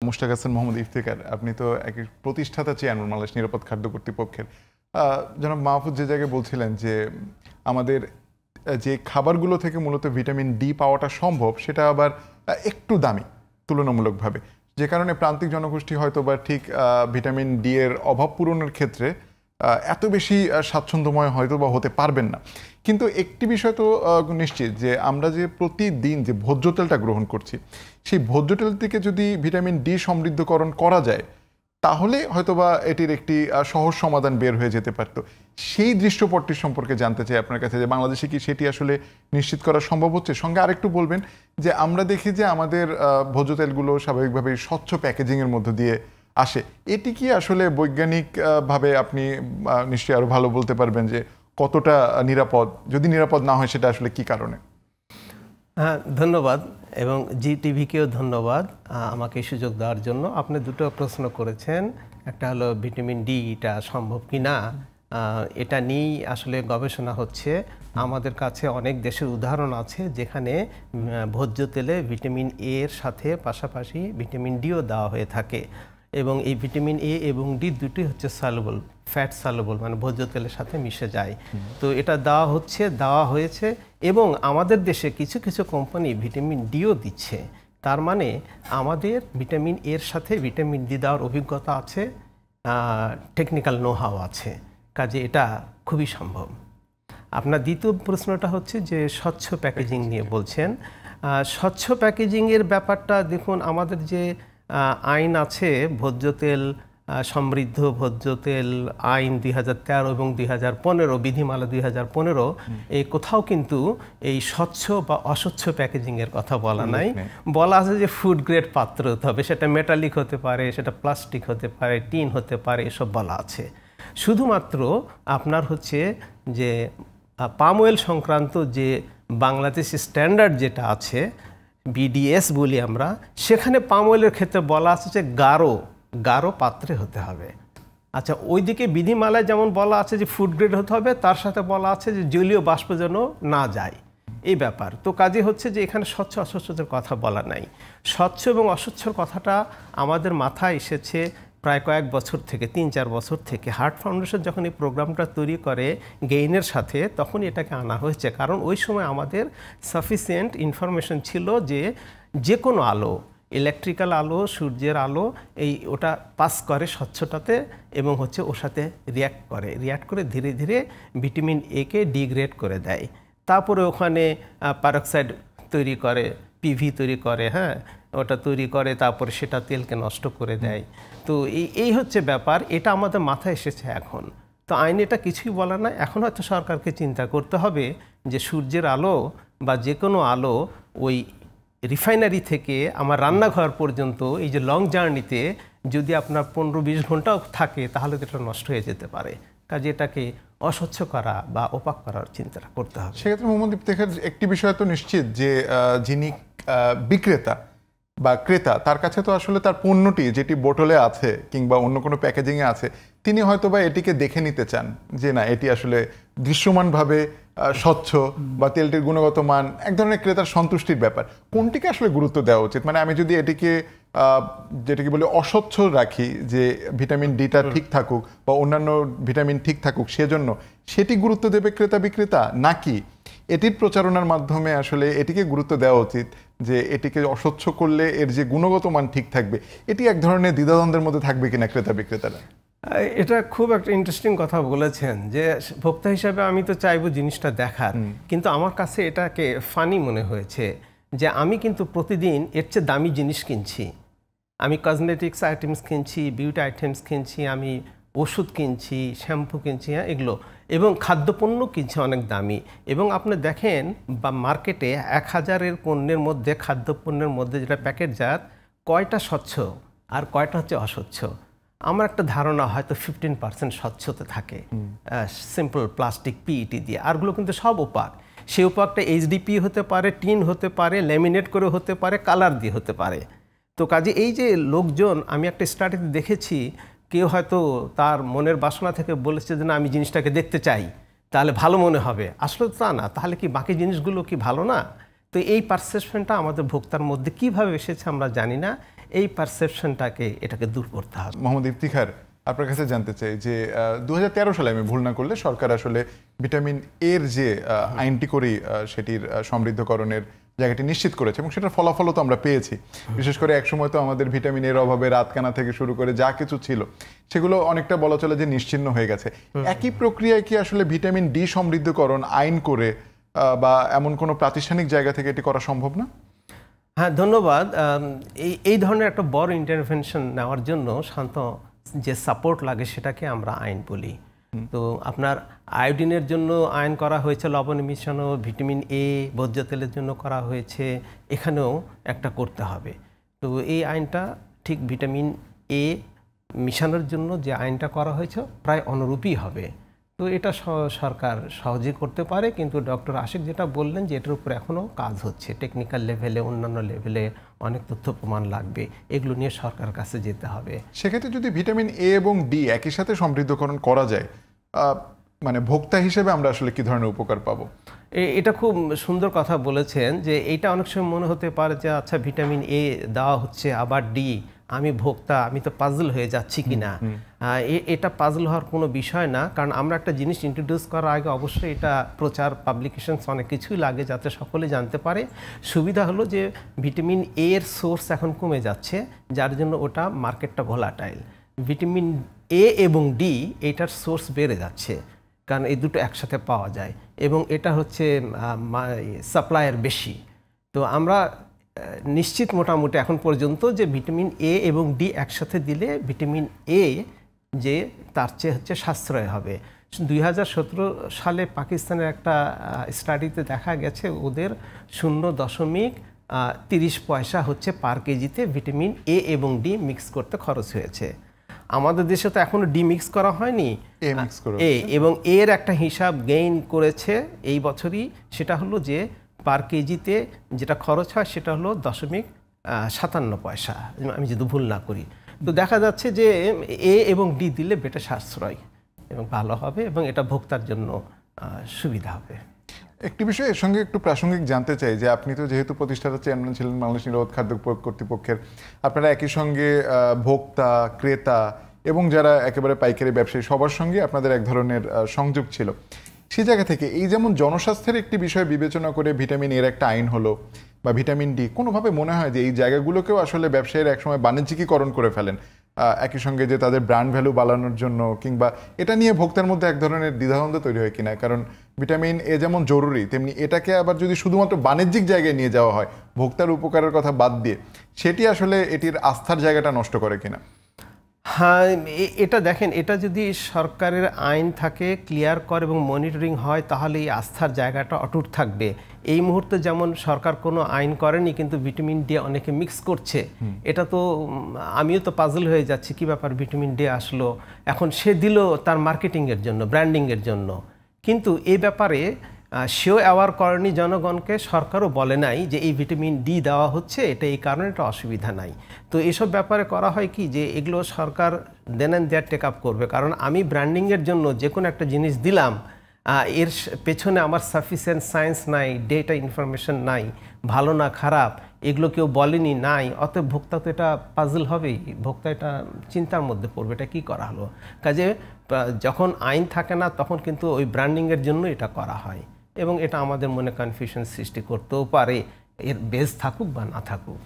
মুশতাক হাসান মোহাম্মদ ইফতেখার, আপনি তো এক প্রতিষ্ঠাতা চেয়ারম্যান বাংলাদেশ নিরাপদ খাদ্য কর্তৃপক্ষের। জনাব মাহফুজ যে জায়গায় বলছিলেন যে আমাদের যে খাবারগুলো থেকে মূলত ভিটামিন ডি পাওয়াটা সম্ভব সেটা আবার একটু দামি তুলনামূলকভাবে, যে কারণে প্রান্তিক জনগোষ্ঠী হয়তো বা ঠিক ভিটামিন ডি এর অভাব পূরণের ক্ষেত্রে এত বেশি স্বাচ্ছন্দ্যময় হয়তো বা হতে পারবেন না। কিন্তু একটি বিষয় তো নিশ্চিত যে আমরা যে প্রতিদিন যে ভোজ্য তেলটা গ্রহণ করছি, সেই ভোজ্য তেল থেকে যদি ভিটামিন ডি সমৃদ্ধকরণ করা যায় তাহলে হয়তোবা এটির একটি সহজ সমাধান বের হয়ে যেতে পারত। সেই দৃশ্যপটটি সম্পর্কে জানতে চাই আপনার কাছে, যে বাংলাদেশে কি সেটি আসলে নিশ্চিত করা সম্ভব হচ্ছে? সঙ্গে আরেকটু বলবেন যে আমরা দেখি যে আমাদের ভোজ্য তেলগুলো স্বাভাবিকভাবেই স্বচ্ছ প্যাকেজিংয়ের মধ্য দিয়ে আসে, এটি কি আসলে বৈজ্ঞানিকভাবে আপনি নিশ্চয়ই আরও ভালো বলতে পারবেন যে কতটা নিরাপদ? যদি নিরাপদ না হয় সেটা আসলে কি কারণে? হ্যাঁ, ধন্যবাদ, এবং জি টিভিকেও ধন্যবাদ আমাকে সুযোগ দেওয়ার জন্য। আপনি দুটো প্রশ্ন করেছেন, একটা হলো ভিটামিন ডি এটা সম্ভব কি না, এটা নিয়েই আসলে গবেষণা হচ্ছে। আমাদের কাছে অনেক দেশের উদাহরণ আছে যেখানে ভোজ্য তেলে ভিটামিন এ এর সাথে পাশাপাশি ভিটামিন ডিও দেওয়া হয়ে থাকে, এবং এই ভিটামিন এ এবং ডি দুটি হচ্ছে সলুবল, ফ্যাট সলুবল, মানে ভোজ্য তেলের সাথে মিশে যায়। তো এটা দেওয়া হয়েছে, এবং আমাদের দেশে কিছু কিছু কোম্পানি ভিটামিন ডিও দিচ্ছে। তার মানে আমাদের ভিটামিন এর সাথে ভিটামিন ডি দেওয়ার অভিজ্ঞতা আছে, টেকনিক্যাল নো-হাউ আছে, কাজে এটা খুবই সম্ভব। আপনার দ্বিতীয় প্রশ্নটা হচ্ছে যে স্বচ্ছ প্যাকেজিং নিয়ে বলছেন। স্বচ্ছ প্যাকেজিংয়ের ব্যাপারটা দেখুন, আমাদের যে আইন আছে ভোজ্য তেল সমৃদ্ধ ভোজ্য তেল আইন 2013 এবং 2015, বিধিমালা 2015, এই কোথাও কিন্তু এই স্বচ্ছ বা অস্বচ্ছ প্যাকেজিংয়ের কথা বলা নাই। বলা আছে যে ফুড গ্রেড পাত্র হতে হবে, সেটা মেটালিক হতে পারে, সেটা প্লাস্টিক হতে পারে, টিন হতে পারে, এসব বলা আছে। শুধুমাত্র আপনার হচ্ছে যে পাম অয়েল সংক্রান্ত যে বাংলাদেশ স্ট্যান্ডার্ড যেটা আছে, বিডিএস বলি আমরা, সেখানে পাম অয়েলের ক্ষেত্রে বলা আছে যে গাঢ় পাত্রে হতে হবে। আচ্ছা, ওইদিকে বিধিমালায় যেমন বলা আছে যে ফুড গ্রেড হতে হবে, তার সাথে বলা আছে যে জলীয় বাষ্প যেন না যায়, এই ব্যাপার। তো কাজে হচ্ছে যে এখানে স্বচ্ছ অস্বচ্ছতার কথা বলা নাই। স্বচ্ছ এবং অস্বচ্ছর কথাটা আমাদের মাথায় এসেছে প্রায় কয়েক বছর থেকে, 3-4 বছর থেকে। হার্ট ফাউন্ডেশন যখন এই প্রোগ্রামটা তৈরি করে গেইনের সাথে, তখন এটাকে আনা হয়েছে, কারণ ওই সময় আমাদের সাফিসিয়েন্ট ইনফরমেশন ছিল যে কোনো আলো, ইলেকট্রিক্যাল আলো, সূর্যের আলো, ওটা পাস করে স্বচ্ছতাতে, এবং হচ্ছে ওর সাথে রিয়াক্ট করে ধীরে ধীরে ভিটামিন এ কে ডিগ্রেড করে দেয়। তারপরে ওখানে পারক্সাইড তৈরি করে, পিভি তৈরি করে, হ্যাঁ, ওটা তৈরি করে, তারপরে সেটা তেলকে নষ্ট করে দেয়। তো এই হচ্ছে ব্যাপার, এটা আমাদের মাথায় এসেছে এখন। তো আইনে এটা কিছুই বলা না। এখন হয়তো সরকারকে চিন্তা করতে হবে যে সূর্যের আলো বা যে কোনো আলো ওই রিফাইনারি থেকে আমার রান্নাঘর পর্যন্ত এই যে লং জার্নিতে যদি আপনার 15-20 ঘন্টাও থাকে, তাহলে তো এটা নষ্ট হয়ে যেতে পারে। কাজে এটাকে অস্বচ্ছ করা বা ওপাক করার চিন্তা করতে হবে। সেক্ষেত্রে মোহাম্মদ ইফতেখার, একটি বিষয় তো নিশ্চিত যে যিনি বিক্রেতা বা ক্রেতা, তার কাছে তো আসলে তার পণ্যটি যেটি বোতলে আছে কিংবা অন্য কোনো প্যাকেজিংয়ে আছে, তিনি হয়তো বা এটিকে দেখে নিতে চান যে না, এটি আসলে দৃশ্যমানভাবে স্বচ্ছ বা তেলটির গুণগত মান, এক ধরনের ক্রেতার সন্তুষ্টির ব্যাপার। কোনটিকে আসলে গুরুত্ব দেওয়া উচিত? মানে আমি যদি এটিকে যেটাকে বলে অস্বচ্ছ রাখি, যে ভিটামিন ডিটা ঠিক থাকুক বা অন্যান্য ভিটামিন ঠিক থাকুক, সেজন্য সেটি গুরুত্ব দেবে ক্রেতা বিক্রেতা, নাকি এটির প্রচারণার মাধ্যমে আসলে এটিকে গুরুত্ব দেওয়া উচিত যে এটিকে অস্বচ্ছ করলে এর যে গুণগত মান ঠিক থাকবে? এটি এক ধরনের দ্বিধাদ্বন্দ্বের মধ্যে থাকবে কিনা ক্রেতা বিক্রেতারা? এটা খুব একটা ইন্টারেস্টিং কথা বলেছেন, যে ভোক্তা হিসাবে আমি তো চাইবো জিনিসটা দেখার, কিন্তু আমার কাছে এটাকে ফানি মনে হয়েছে যে আমি কিন্তু প্রতিদিন এর চেয়ে দামি জিনিস কিনছি। আমি কসমেটিক্স আইটেমস কিনছি, বিউটি আইটেমস কিনছি, আমি ওষুধ কিনছি, শ্যাম্পু কিনছি, হ্যাঁ, এগুলো, এবং খাদ্যপণ্য কিনছি অনেক দামি। এবং আপনি দেখেন বা মার্কেটে 1000-এর পণ্যের মধ্যে, খাদ্যপণ্যের মধ্যে যেটা প্যাকেটজাত, কয়টা স্বচ্ছ আর কয়টা হচ্ছে অস্বচ্ছ? আমার একটা ধারণা হয়তো 15% স্বচ্ছতা থাকে, সিম্পল প্লাস্টিক পিইটি দিয়ে, আরগুলো কিন্তু সব ওপাক। সেই ওপাকটা এইচডিপি হতে পারে, টিন হতে পারে, ল্যামিনেট করে হতে পারে, কালার দিয়ে হতে পারে। তো কাজে এই যে লোকজন, আমি একটা স্টাডিতে দেখেছি, কেউ হয়তো তার মনের বাসনা থেকে বলেছে যে না, আমি জিনিসটাকে দেখতে চাই, তাহলে ভালো মনে হবে। আসলে তা না, তাহলে কি বাকি জিনিসগুলো কি ভালো না? তো এই পারসেপশনটা আমাদের ভোক্তার মধ্যে কিভাবে এসেছে আমরা জানি না। এই পারসেপশনটাকে এটাকে দূর করতে হবে। মোহাম্মদ ইফতিখার, আপনার কাছে জানতে চাই যে 2013 সালে আমি ভুল না করলে সরকার আসলে ভিটামিন এর যে আইনটি করেই সেটির সমৃদ্ধকরণের জায়গাটি নিশ্চিত করেছে এবং সেটার ফলাফলও তো আমরা পেয়েছি। বিশেষ করে একসময় তো আমাদের ভিটামিন এর অভাবে রাতকানা থেকে শুরু করে যা কিছু ছিল সেগুলো অনেকটা বলা চলে যে নিশ্চিহ্ন হয়ে গেছে। একই প্রক্রিয়ায় কি আসলে ভিটামিন ডি সমৃদ্ধকরণ আইন করে বা এমন কোনো প্রাতিষ্ঠানিক জায়গা থেকে এটি করা সম্ভব না? হ্যাঁ, ধন্যবাদ। এই ধরনের একটা বড় ইন্টারভেনশন নেওয়ার জন্য শান্ত যে সাপোর্ট লাগে সেটাকে আমরা আইন বলি। তো আপনার আয়োডিনের জন্য আইন করা হয়েছে, লবণ মিশানো, ভিটামিন এ ভোজ্য তেলের জন্য করা হয়েছে, এখানেও একটা করতে হবে। তো এই আইনটা ঠিক ভিটামিন এ মিশানোর জন্য যে আইনটা করা হয়েছে প্রায় অনুরূপই হবে। তো এটা সরকার সহজে করতে পারে, কিন্তু ডক্টর আশিক যেটা বললেন যে এটার উপর এখনও কাজ হচ্ছে, টেকনিক্যাল লেভেলে, অন্যান্য লেভেলে অনেক তথ্য প্রমাণ লাগবে, এগুলো নিয়ে সরকার কাছে যেতে হবে। সেক্ষেত্রে যদি ভিটামিন এ এবং ডি একই সাথে সমৃদ্ধকরণ করা যায়, মানে ভোক্তা হিসেবে আমরা আসলে কি ধরনের উপকার পাবো? এটা খুব সুন্দর কথা বলেছেন যে এইটা অনেক সময় মনে হতে পারে যে আচ্ছা ভিটামিন এ দেওয়া হচ্ছে আবার ডি, আমি ভোক্তা, আমি তো পাজল হয়ে যাচ্ছি কিনা। এটা পাজল হওয়ার কোনো বিষয় না, কারণ আমরা একটা জিনিস ইন্ট্রোডিউস করার আগে অবশ্যই এটা প্রচার, পাবলিকেশনস অনেক কিছুই লাগে যাতে সকলে জানতে পারে। সুবিধা হলো যে ভিটামিন এ এর সোর্স এখন কমে যাচ্ছে, যার জন্য ওটা মার্কেটটা ভোলাটাইল। ভিটামিন এ এবং ডি এটার সোর্স বেড়ে যাচ্ছে, কারণ এই দুটো একসাথে পাওয়া যায় এবং এটা হচ্ছে সাপ্লাইয়ের বেশি। তো আমরা নিশ্চিত মোটামুটি এখন পর্যন্ত যে ভিটামিন এ এবং ডি একসাথে দিলে ভিটামিন এ যে তার চেয়ে হচ্ছে সাশ্রয় হবে। 2017 সালে পাকিস্তানের একটা স্টাডিতে দেখা গেছে ওদের 0.30 পয়সা হচ্ছে পার কেজিতে ভিটামিন এ এবং ডি মিক্স করতে খরচ হয়েছে। আমাদের দেশে তো এখনো ডি মিক্স করা হয়নি, এ এবং এর একটা হিসাব গেইন করেছে এই বছরই, সেটা হলো যে পার কেজিতে যেটা খরচ হয় সেটা হলো 0.57 পয়সা, আমি যদি ভুল না করি। তো দেখা যাচ্ছে যে এ এবং ডি দিলে বেটা সাশ্রয় এবং ভালো হবে এবং এটা ভোক্তার জন্য সুবিধা হবে। একটি বিষয় এর সঙ্গে একটু প্রাসঙ্গিক জানতে চাই যে আপনি তো যেহেতু প্রতিষ্ঠাতা চেয়ারম্যান ছিলেন বাংলাদেশ নিরাপদ খাদ্য কর্তৃপক্ষের, আপনারা একই সঙ্গে ভোক্তা, ক্রেতা এবং যারা একেবারে পাইকারি ব্যবসায়ী সবার সঙ্গে আপনাদের এক ধরনের সংযোগ ছিল। সেই জায়গা থেকে এই যেমন জনস্বাস্থ্যের একটি বিষয় বিবেচনা করে ভিটামিন এর একটা আইন হলো বা ভিটামিন ডি, কোনোভাবে মনে হয় যে এই জায়গাগুলোকেও আসলে ব্যবসায়ীরা একসময় বাণিজ্যিকীকরণ করে ফেলেন, একই সঙ্গে যে তাদের ব্র্যান্ড ভ্যালু বাড়ানোর জন্য, কিংবা এটা নিয়ে ভোক্তার মধ্যে এক ধরনের দ্বিধাদ্বন্দ্ব তৈরি হয় কিনা? কারণ ভিটামিন এ যেমন জরুরি, তেমনি এটাকে আবার যদি শুধুমাত্র বাণিজ্যিক জায়গায় নিয়ে যাওয়া হয় ভোক্তার উপকারের কথা বাদ দিয়ে, সেটি আসলে এটির আস্থার জায়গাটা নষ্ট করে কিনা? হ্যাঁ, এটা দেখেন, এটা যদি সরকারের আইন থাকে, ক্লিয়ার করে এবং মনিটরিং হয়, তাহলে এই আস্থার জায়গাটা অটুট থাকবে। এই মুহূর্তে যেমন সরকার কোনো আইন করেনি কিন্তু ভিটামিন ডি অনেকে মিক্স করছে, এটা তো আমিও তো পাজল হয়ে যাচ্ছি, কি ব্যাপার ভিটামিন ডি আসলো, এখন সে দিল তার মার্কেটিংয়ের জন্য, ব্র্যান্ডিংয়ের জন্য, কিন্তু এই ব্যাপারে সেও অ্যাওয়ার করেনি জনগণকে, সরকারও বলে নাই যে এই ভিটামিন ডি দেওয়া হচ্ছে, এটা এই কারণে এটা অসুবিধা নাই। তো এসব ব্যাপারে করা হয় কি যে এগুলো সরকার দেন অ্যান্ড দেয়ার টেক আপ করবে, কারণ আমি ব্র্যান্ডিংয়ের জন্য যে কোনো একটা জিনিস দিলাম, এর পেছনে আমার সাফিসিয়েন্ট সায়েন্স নাই, ডেটা ইনফরমেশন নাই, ভালো না খারাপ এগুলো কেউ বলেনি, নাই, অতএব ভোক্তা তো এটা পাজল হবেই, ভোক্তা এটা চিন্তার মধ্যে পড়বে, এটা কী করা হলো। কাজে যখন আইন থাকে না তখন কিন্তু ওই ব্র্যান্ডিংয়ের জন্য এটা করা হয় এবং এটা আমাদের মনে কনফিউশন সৃষ্টি করতেও পারে, এর বেস থাকুক বা না থাকুক।